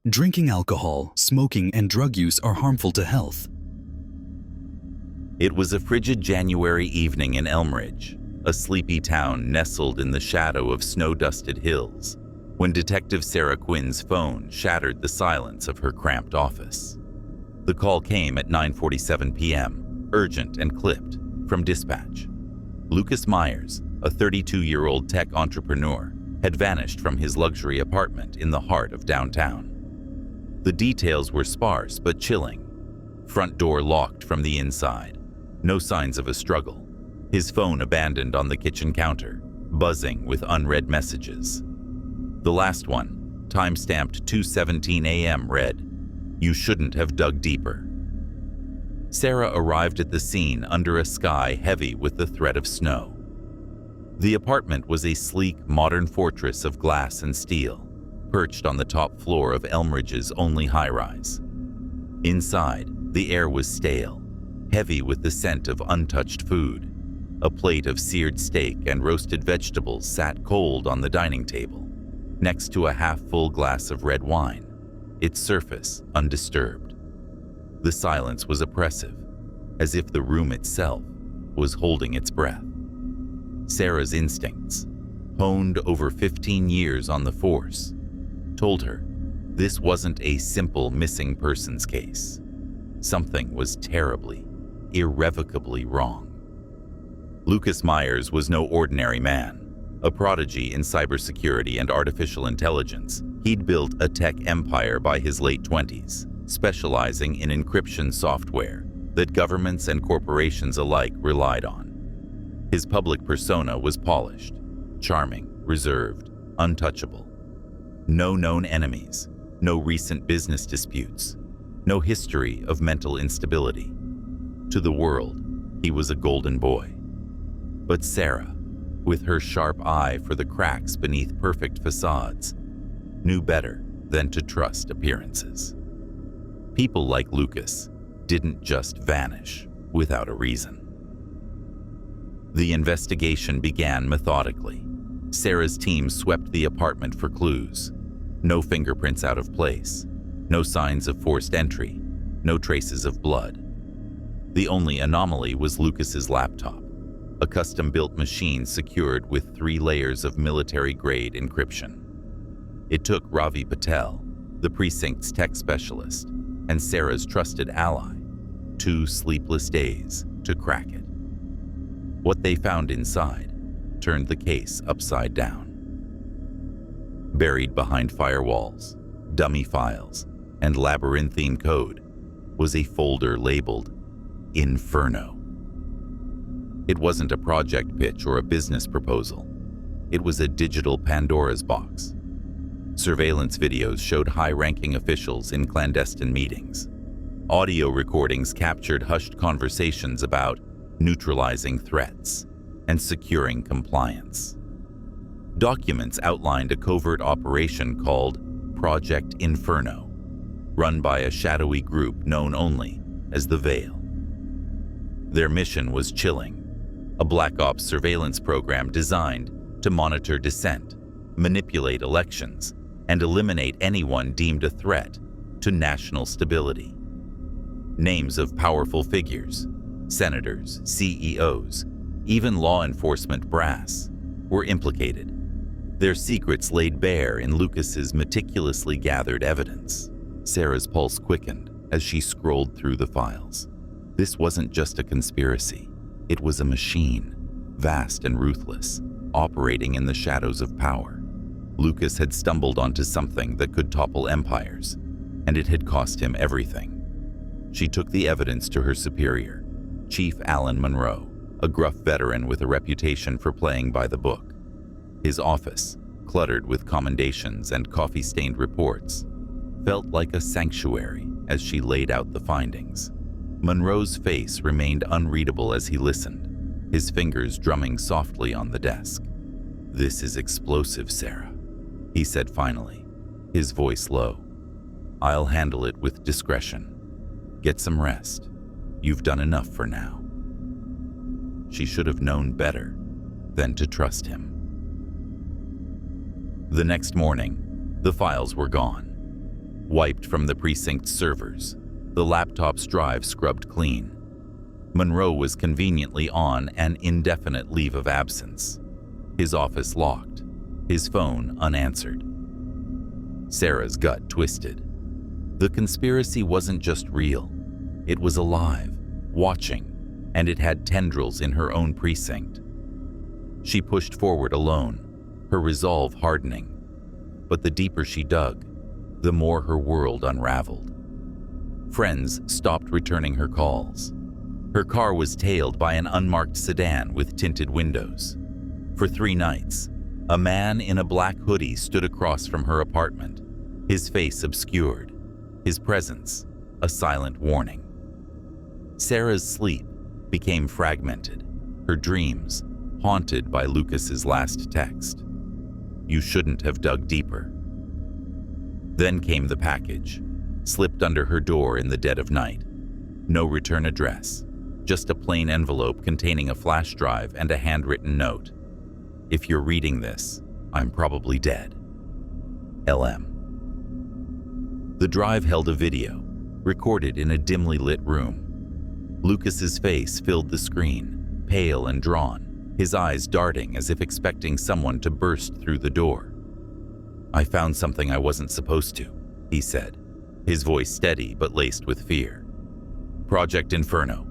Drinking alcohol, smoking, and drug use are harmful to health. It was a frigid January evening in Elmridge, a sleepy town nestled in the shadow of snow-dusted hills, when Detective Sarah Quinn's phone shattered the silence of her cramped office. The call came at 9:47 p.m., urgent and clipped, from dispatch. Lucas Meyers, a 32-year-old tech entrepreneur, had vanished from his luxury apartment in the heart of downtown. The details were sparse but chilling. Front door locked from the inside. No signs of a struggle. His phone abandoned on the kitchen counter, buzzing with unread messages. The last one, time-stamped 2:17 a.m., read, "You shouldn't have dug deeper." Sarah arrived at the scene under a sky heavy with the threat of snow. The apartment was a sleek, modern fortress of glass and steel, perched on the top floor of Elmridge's only high-rise. Inside, the air was stale, heavy with the scent of untouched food. A plate of seared steak and roasted vegetables sat cold on the dining table, next to a half-full glass of red wine, its surface undisturbed. The silence was oppressive, as if the room itself was holding its breath. Sarah's instincts, honed over 15 years on the force, told her this wasn't a simple missing persons case. Something was terribly, irrevocably wrong. Lucas Meyers was no ordinary man. A prodigy in cybersecurity and artificial intelligence, he'd built a tech empire by his late 20s, specializing in encryption software that governments and corporations alike relied on. His public persona was polished, charming, reserved, untouchable. No known enemies, no recent business disputes, no history of mental instability. To the world, he was a golden boy. But Sarah, with her sharp eye for the cracks beneath perfect facades, knew better than to trust appearances. People like Lucas didn't just vanish without a reason. The investigation began methodically. Sarah's team swept the apartment for clues. No fingerprints out of place, no signs of forced entry, no traces of blood. The only anomaly was Lucas's laptop, a custom-built machine secured with 3 layers of military-grade encryption. It took Ravi Patel, the precinct's tech specialist, and Sarah's trusted ally, 2 sleepless days to crack it. What they found inside turned the case upside down. Buried behind firewalls, dummy files, and labyrinthine code was a folder labeled Inferno. It wasn't a project pitch or a business proposal. It was a digital Pandora's box. Surveillance videos showed high-ranking officials in clandestine meetings. Audio recordings captured hushed conversations about neutralizing threats and securing compliance. Documents outlined a covert operation called Project Inferno, run by a shadowy group known only as the Veil. Their mission was chilling, a black ops surveillance program designed to monitor dissent, manipulate elections, and eliminate anyone deemed a threat to national stability. Names of powerful figures, senators, CEOs, even law enforcement brass, were implicated. Their secrets laid bare in Lucas's meticulously gathered evidence. Sarah's pulse quickened as she scrolled through the files. This wasn't just a conspiracy. It was a machine, vast and ruthless, operating in the shadows of power. Lucas had stumbled onto something that could topple empires, and it had cost him everything. She took the evidence to her superior, Chief Alan Monroe, a gruff veteran with a reputation for playing by the book. His office, cluttered with commendations and coffee-stained reports, felt like a sanctuary as she laid out the findings. Monroe's face remained unreadable as he listened, his fingers drumming softly on the desk. "This is explosive, Sarah," he said finally, his voice low. "I'll handle it with discretion. Get some rest. You've done enough for now." She should have known better than to trust him. The next morning, the files were gone. Wiped from the precinct's servers, the laptop's drive scrubbed clean. Monroe was conveniently on an indefinite leave of absence. His office locked, his phone unanswered. Sarah's gut twisted. The conspiracy wasn't just real. It was alive, watching, and it had tendrils in her own precinct. She pushed forward alone, her resolve hardening. But the deeper she dug, the more her world unraveled. Friends stopped returning her calls. Her car was tailed by an unmarked sedan with tinted windows. For 3 nights, a man in a black hoodie stood across from her apartment, his face obscured, his presence a silent warning. Sarah's sleep became fragmented, her dreams haunted by Lucas's last text. "You shouldn't have dug deeper." Then came the package, slipped under her door in the dead of night. No return address, just a plain envelope containing a flash drive and a handwritten note. "If you're reading this, I'm probably dead. LM." The drive held a video, recorded in a dimly lit room. Lucas's face filled the screen, pale and drawn, his eyes darting as if expecting someone to burst through the door. "I found something I wasn't supposed to," he said, his voice steady but laced with fear. "Project Inferno.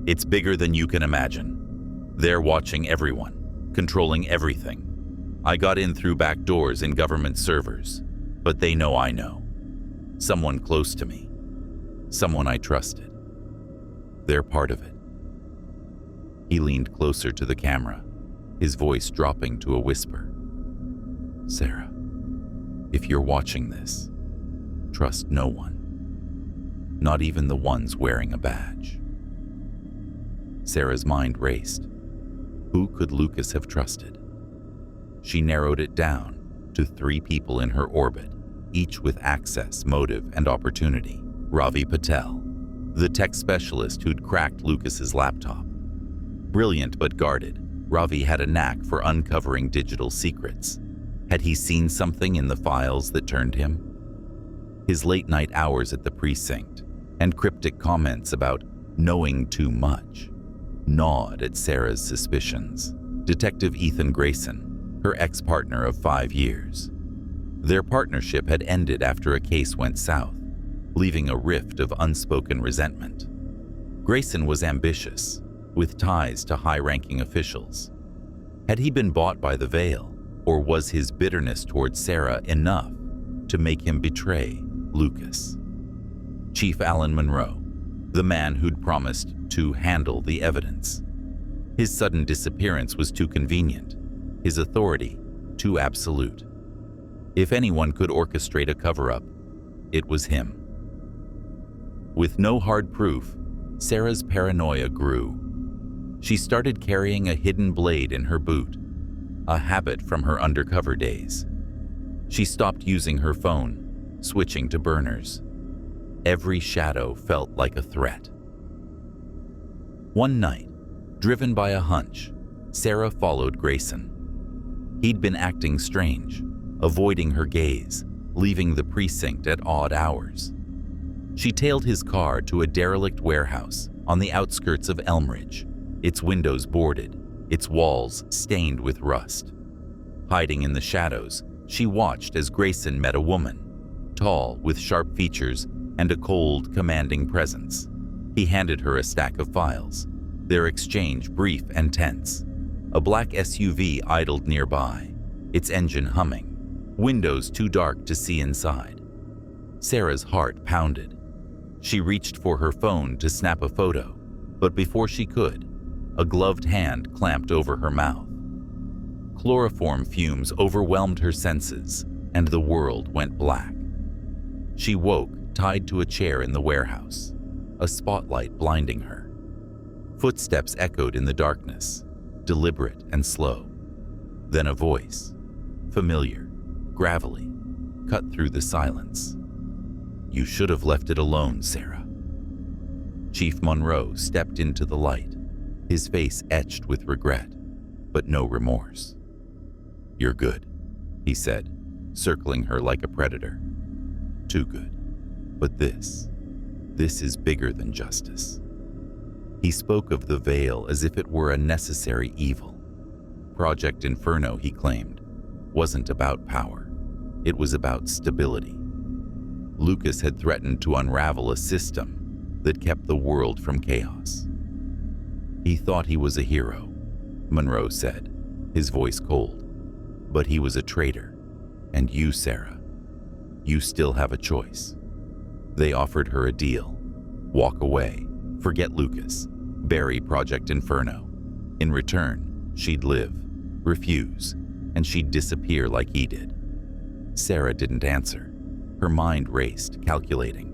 It's bigger than you can imagine. They're watching everyone, controlling everything. I got in through back doors in government servers, but they know I know. Someone close to me. Someone I trusted. They're part of it." He leaned closer to the camera, his voice dropping to a whisper. "Sarah, if you're watching this, trust no one. Not even the ones wearing a badge." Sarah's mind raced. Who could Lucas have trusted? She narrowed it down to 3 people in her orbit, each with access, motive, and opportunity. Ravi Patel, the tech specialist who'd cracked Lucas's laptop. Brilliant but guarded, Ravi had a knack for uncovering digital secrets. Had he seen something in the files that turned him? His late-night hours at the precinct and cryptic comments about knowing too much gnawed at Sarah's suspicions. Detective Ethan Grayson, her ex-partner of 5 years. Their partnership had ended after a case went south, leaving a rift of unspoken resentment. Grayson was ambitious, with ties to high-ranking officials. Had he been bought by the veil, or was his bitterness towards Sarah enough to make him betray Lucas? Chief Alan Monroe, the man who'd promised to handle the evidence. His sudden disappearance was too convenient, his authority too absolute. If anyone could orchestrate a cover-up, it was him. With no hard proof, Sarah's paranoia grew. She started carrying a hidden blade in her boot, a habit from her undercover days. She stopped using her phone, switching to burners. Every shadow felt like a threat. One night, driven by a hunch, Sarah followed Grayson. He'd been acting strange, avoiding her gaze, leaving the precinct at odd hours. She tailed his car to a derelict warehouse on the outskirts of Elmridge, its windows boarded, its walls stained with rust. Hiding in the shadows, she watched as Grayson met a woman, tall, with sharp features and a cold, commanding presence. He handed her a stack of files, their exchange brief and tense. A black SUV idled nearby, its engine humming, windows too dark to see inside. Sarah's heart pounded. She reached for her phone to snap a photo, but before she could, a gloved hand clamped over her mouth. Chloroform fumes overwhelmed her senses, and the world went black. She woke, tied to a chair in the warehouse, a spotlight blinding her. Footsteps echoed in the darkness, deliberate and slow. Then a voice, familiar, gravelly, cut through the silence. "You should have left it alone, Sarah." Chief Monroe stepped into the light, his face etched with regret, but no remorse. "You're good," he said, circling her like a predator. "Too good." But this is bigger than justice. He spoke of the veil as if it were a necessary evil. Project Inferno, he claimed, wasn't about power. It was about stability. Lucas had threatened to unravel a system that kept the world from chaos. He thought he was a hero, Monroe said, his voice cold. But he was a traitor. And you, Sarah, you still have a choice. They offered her a deal. Walk away, forget Lucas, bury Project Inferno. In return, she'd live, refuse, and she'd disappear like he did. Sarah didn't answer. Her mind raced, calculating.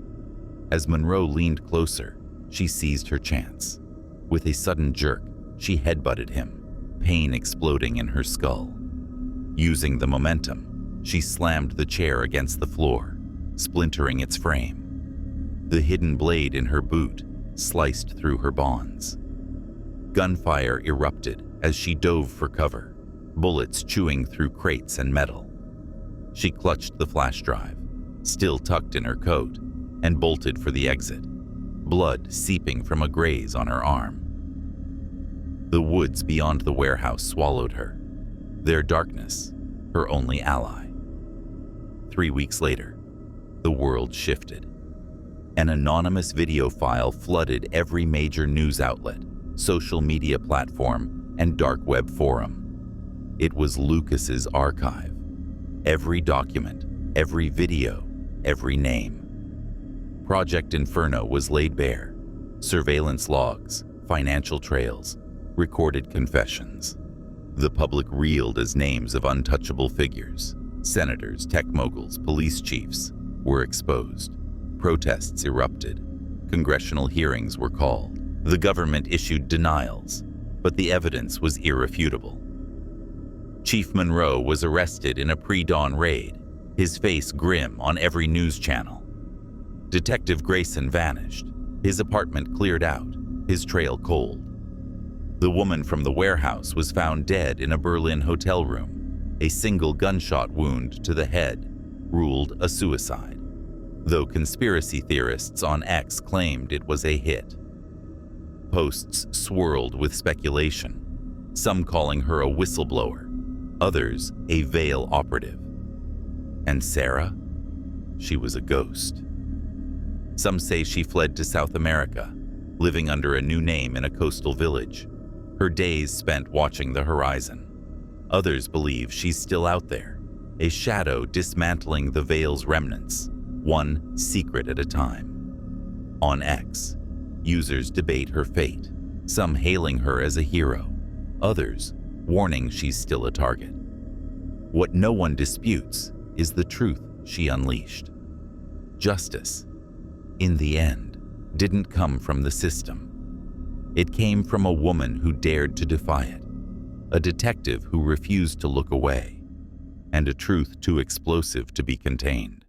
As Monroe leaned closer, she seized her chance. With a sudden jerk, she headbutted him, pain exploding in her skull. Using the momentum, she slammed the chair against the floor, splintering its frame. The hidden blade in her boot sliced through her bonds. Gunfire erupted as she dove for cover, bullets chewing through crates and metal. She clutched the flash drive, still tucked in her coat, and bolted for the exit, blood seeping from a graze on her arm. The woods beyond the warehouse swallowed her, their darkness her only ally. 3 weeks later, the world shifted. An anonymous video file flooded every major news outlet, social media platform, and dark web forum. It was Lucas's archive. Every document, every video, every name. Project Inferno was laid bare. Surveillance logs, financial trails, recorded confessions. The public reeled as names of untouchable figures. Senators, tech moguls, police chiefs were exposed. Protests erupted. Congressional hearings were called. The government issued denials, but the evidence was irrefutable. Chief Monroe was arrested in a pre-dawn raid, his face grim on every news channel. Detective Grayson vanished, his apartment cleared out, his trail cold. The woman from the warehouse was found dead in a Berlin hotel room, a single gunshot wound to the head, ruled a suicide, though conspiracy theorists on X claimed it was a hit. Posts swirled with speculation, some calling her a whistleblower, others a veil operative. And Sarah? She was a ghost. Some say she fled to South America, living under a new name in a coastal village, her days spent watching the horizon. Others believe she's still out there, a shadow dismantling the veil's remnants, one secret at a time. On X, users debate her fate, some hailing her as a hero, others warning she's still a target. What no one disputes is the truth she unleashed. Justice, in the end, didn't come from the system. It came from a woman who dared to defy it, a detective who refused to look away, and a truth too explosive to be contained.